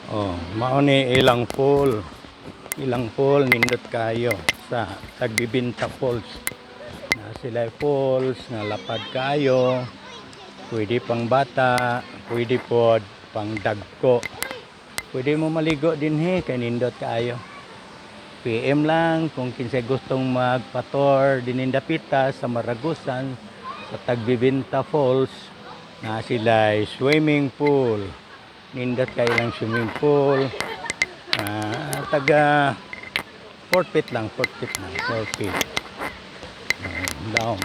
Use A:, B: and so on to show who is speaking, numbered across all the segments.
A: Oh, mao ni ilang pool nindot kayo sa Tagbibinta Falls. Na sila falls nga lapad kayo. Pwede pang bata, pwede pod pang dagko. Pwede mo maligo din kay nindot kayo. PM lang kung kinsay gustong magpa-tour dinindapita sa Maragusan sa Tagbibinta Falls. Na sila swimming pool. Nindot kayo lang swimming pool. Taga 4 feet lang, 4 feet. Down.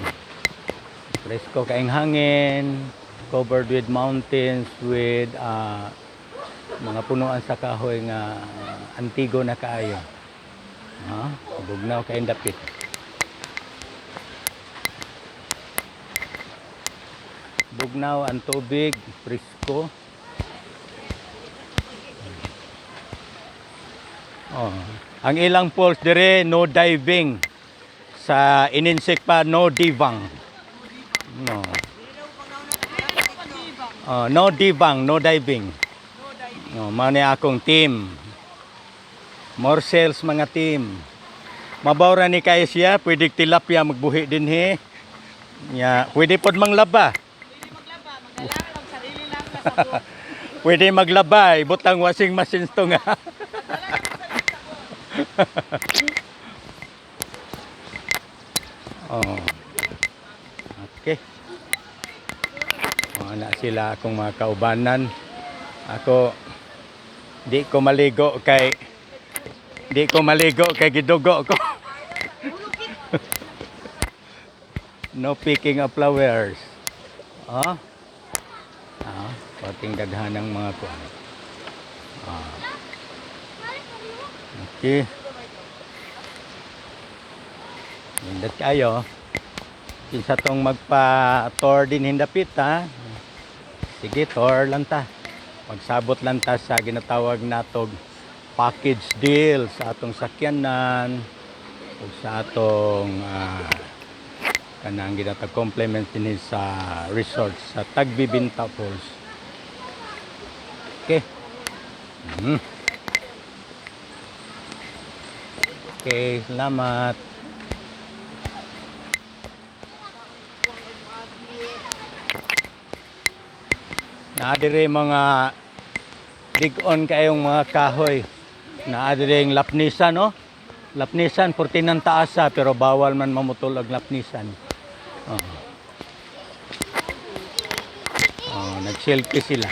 A: Presko kaing hangin, covered with mountains, with mga punuan sa kahoy nga antigo na kaayo. Bugnaw kaing dapit. Bugnaw ang tubig, presko. Ang ilang falls dire no diving. Sa ininsik pa no divang. No. No divang, no diving. No, mao ni akong team. More sales mga team. Mabawra ni kay siya, pwede tilapia magbuhi din Ya, pwede pod manglaba. Pwede maglaba, ibutang washing machine to nga. Okay. Na sila akong mga kaubanan. Ako di ko maligo kay gidugo ko. No picking of flowers. Pating daghan ng mga kuan. Okay. Nindot kayo. Kinsa tong magpa-tour din hindapit Sige, tour lang ta. Magsabot lang ta sa ginatawag natog package deal sa atong sakyanan o sa atong kanang ginatawag complement din sa resort sa Tagbibinta Falls. Okay. Okay, salamat. Naadire mga dig-on kayong mga kahoy. Naadire yung lapnisan, no? Lapnisan, 14 ng taasa, pero bawal man mamutol ang lapnisan. Nag-selfie sila.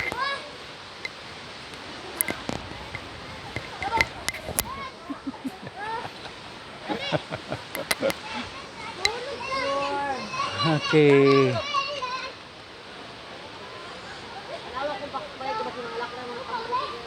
A: Okay.